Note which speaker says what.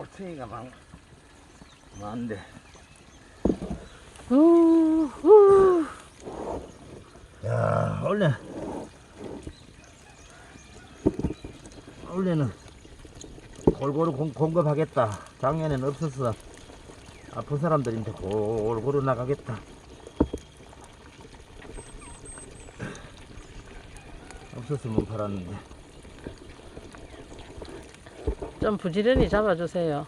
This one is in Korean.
Speaker 1: 올챙이가 많은데. 야, 원래는 골고루 공급하겠다. 작년에는 없어서 아픈 사람들인데 골고루 나가겠다. 없었으면 팔았는데.
Speaker 2: 좀 부지런히 잡아주세요.